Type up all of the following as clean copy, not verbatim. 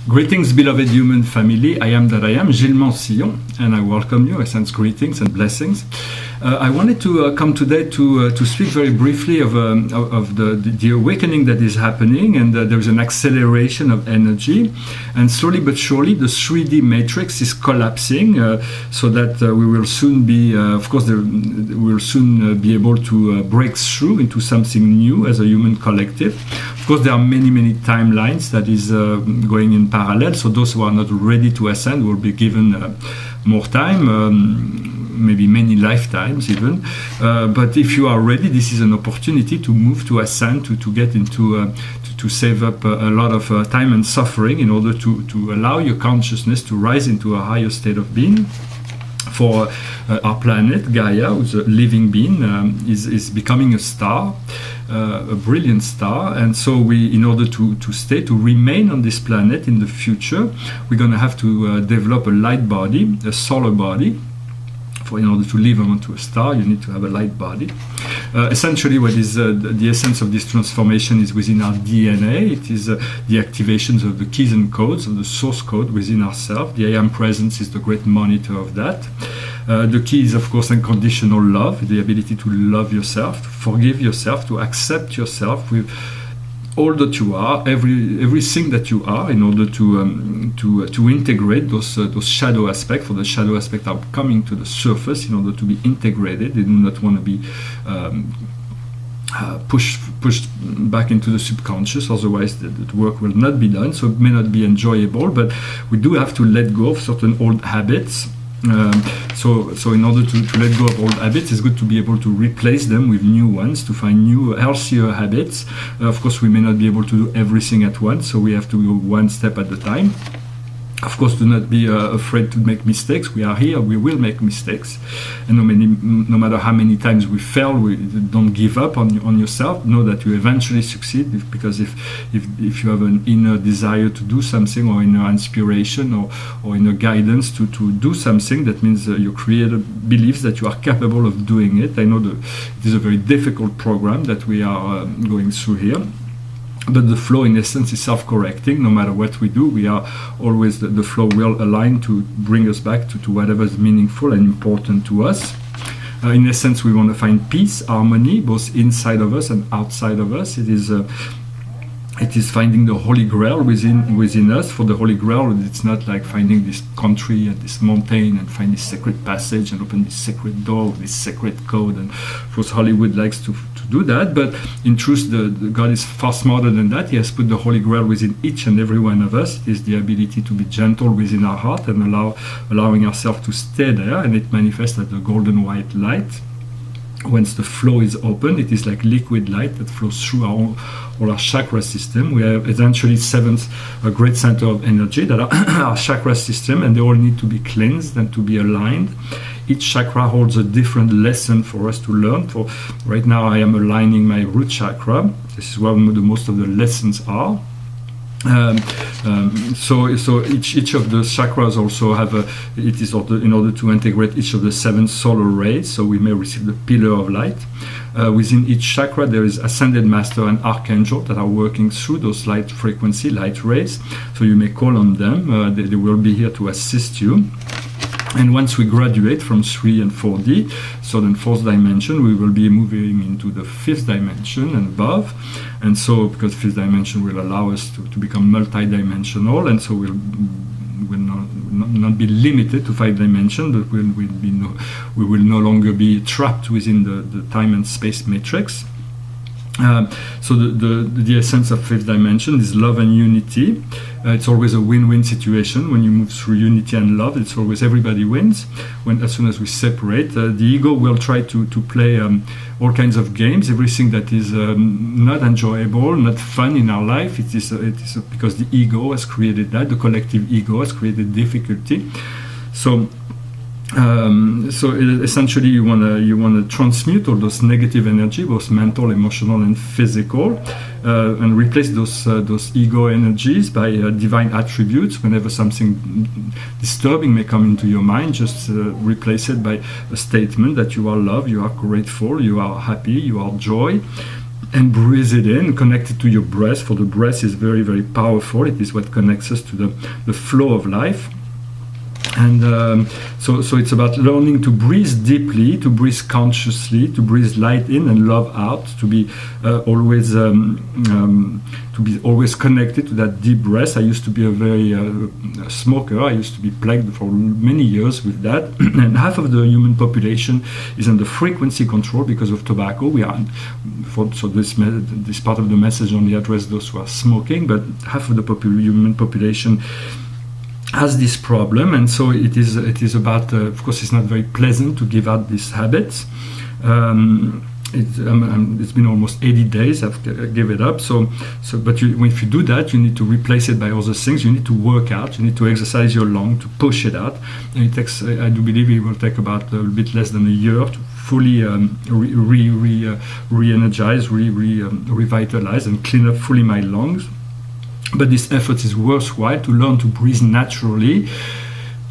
Greetings, beloved human family. I am that I am, Gilles Mansillon, and I welcome you. I send greetings and blessings. I wanted to come today to speak very briefly of the awakening that is happening, and there's an acceleration of energy, and slowly but surely the 3D matrix is collapsing, so that we will soon be, of course, we will soon be able to break through into something new as a human collective. Of course, there are many timelines that is going in parallel, so those who are not ready to ascend will be given more time, maybe many lifetimes even. But if you are ready, this is an opportunity to move, to ascend, to get into, to save up a lot of time and suffering in order to allow your consciousness to rise into a higher state of being. For our planet, Gaia, who's a living being, is becoming a star, a brilliant star, and so in order to remain on this planet in the future, we're going to have to develop a light body, a solar body. In order to live onto a star, you need to have a light body. Essentially, what is the essence of this transformation is within our DNA. It is the activations of the keys and codes of the source code within ourselves. The I Am Presence is the great monitor of that. The key is, of course, unconditional love, the ability to love yourself, to forgive yourself, to accept yourself with all that you are, everything that you are, in order to integrate those shadow aspects. For the shadow aspects are coming to the surface in order to be integrated. They do not want to be pushed back into the subconscious, otherwise the work will not be done. So it may not be enjoyable, but we do have to let go of certain old habits. So in order to let go of old habits, it's good to be able to replace them with new ones, to find new, healthier habits. Of course, we may not be able to do everything at once, so we have to go one step at a time. Of course, do not be afraid to make mistakes. We are here, we will make mistakes. And no matter how many times we fail, don't give up on yourself. Know that you eventually succeed, because if you have an inner desire to do something, or inner inspiration, or inner guidance to do something, that means your creator believes that you are capable of doing it. I know that it is a very difficult program that we are going through here. But the flow, in essence, is self-correcting. No matter what we do, we are always, the flow will align to bring us back to whatever is meaningful and important to us. In essence, we want to find peace, harmony, both inside of us and outside of us. It is finding the Holy Grail within us. For the Holy Grail, it's not like finding this country and this mountain and find this secret passage and open this secret door, this secret code. And of course, Hollywood likes to do that, but in truth, the God is far smarter than that. He has put the Holy Grail within each and every one of us. It is the ability to be gentle within our heart and allowing ourselves to stay there, and it manifests as the golden white light. Once the flow is open, it is like liquid light that flows through all our chakra system. We have essentially 7 great center of energy that are our chakra system, and they all need to be cleansed and to be aligned. Each chakra holds a different lesson for us to learn. For right now, I am aligning my root chakra. This is where most of the lessons are. So each of the chakras also have in order to integrate each of the 7 solar rays, so we may receive the pillar of light. Within each chakra there is ascended master and archangel that are working through those light frequency, light rays, so you may call on them. They will be here to assist you. And once we graduate from 3 and 4D, so then 4th dimension, we will be moving into the 5th dimension and above. And so, because 5th dimension will allow us to become multi-dimensional, and so we'll not be limited to 5 dimensions, but we will no longer be trapped within the time and space matrix. So the essence of 5th dimension is love and unity. It's always a win-win situation. When you move through unity and love, it's always everybody wins. As soon as we separate, the ego will try to play all kinds of games, everything that is not enjoyable, not fun in our life. It is because the ego has created that, the collective ego has created difficulty. So essentially, you wanna transmute all those negative energy, both mental, emotional, and physical, and replace those ego energies by divine attributes. Whenever something disturbing may come into your mind, just replace it by a statement that you are love, you are grateful, you are happy, you are joy. and breathe it in, connect it to your breath, for the breath is very, very powerful. It is what connects us to the flow of life. And so it's about learning to breathe deeply, to breathe consciously, to breathe light in and love out, to be always connected to that deep breath. I used to be a very smoker. I used to be plagued for many years with that. And half of the human population is under frequency control because of tobacco. So this part of the message only addresses those who are smoking, but half of the human population has this problem, and so it is about. Of course, it's not very pleasant to give out these habits. It's been almost 80 days I've give it up. But if you do that, you need to replace it by other things. You need to work out. You need to exercise your lung to push it out. And it takes. I do believe it will take about a bit less than a year to fully re-energize, revitalize, and clean up fully my lungs. But this effort is worthwhile to learn to breathe naturally,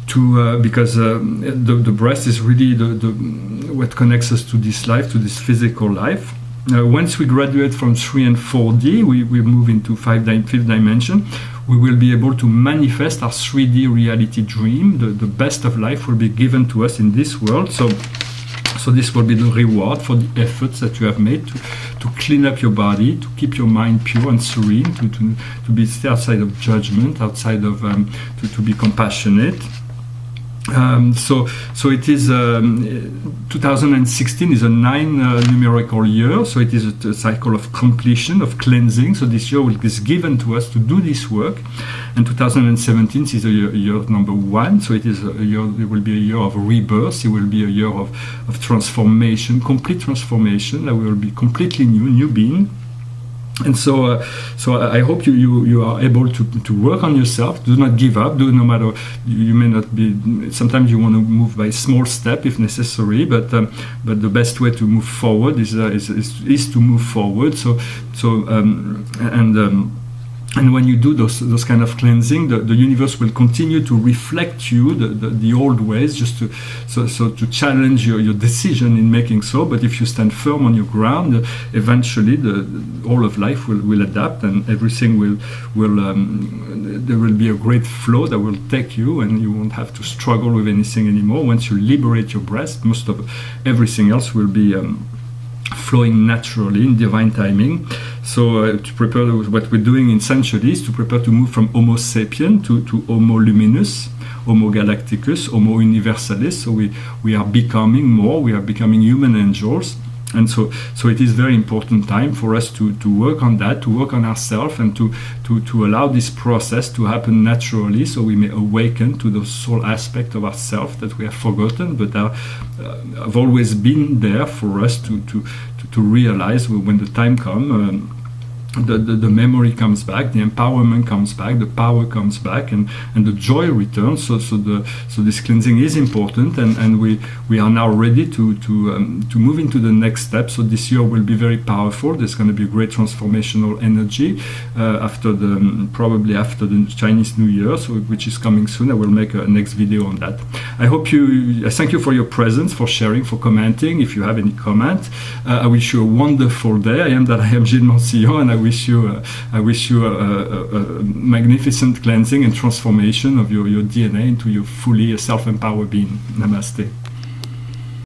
because the breath is really what connects us to this life, to this physical life. Once we graduate from 3 and 4D, we move into fifth dimension. We will be able to manifest our 3D reality dream. The best of life will be given to us in this world. So this will be the reward for the efforts that you have made to clean up your body, to keep your mind pure and serene, to be outside of judgment, outside of to be compassionate. So it is 2016 is a 9 numerical year, so it is a cycle of completion, of cleansing. So this year is given to us to do this work, and 2017 is a year number 1. So it is a year. It will be a year of rebirth. It will be a year of transformation, complete transformation. That will be completely new being. And so I hope you are able to work on yourself. Do not give up. No matter, you may not be. Sometimes you want to move by small step if necessary, but the best way to move forward is to move forward. And when you do those kind of cleansing, the universe will continue to reflect you the old ways, just to challenge your decision in making so. But if you stand firm on your ground, eventually all of life will adapt, and everything will there will be a great flow that will take you, and you won't have to struggle with anything anymore. Once you liberate your breath, most of everything else will be flowing naturally in divine timing. So to prepare, what we're doing essentially is to prepare to move from Homo sapien to Homo luminous, Homo-Galacticus, Homo universalis. So we are becoming more. We are becoming human angels. And so it is very important time for us to work on that, to work on ourselves, and to allow this process to happen naturally, so we may awaken to the soul aspect of ourselves that we have forgotten, but have always been there for us to realize when the time comes. The memory comes back, the empowerment comes back, the power comes back, and the joy returns. So this cleansing is important, and we are now ready to move into the next step. So this year will be very powerful. There's going to be a great transformational energy probably after the Chinese New Year, which is coming soon. I will make a next video on that. I thank you for your presence, for sharing, for commenting. If you have any comment, I wish you a wonderful day. I am Gilles Mancillon, and I wish you a magnificent cleansing and transformation of your DNA into your fully self-empowered being. Namaste.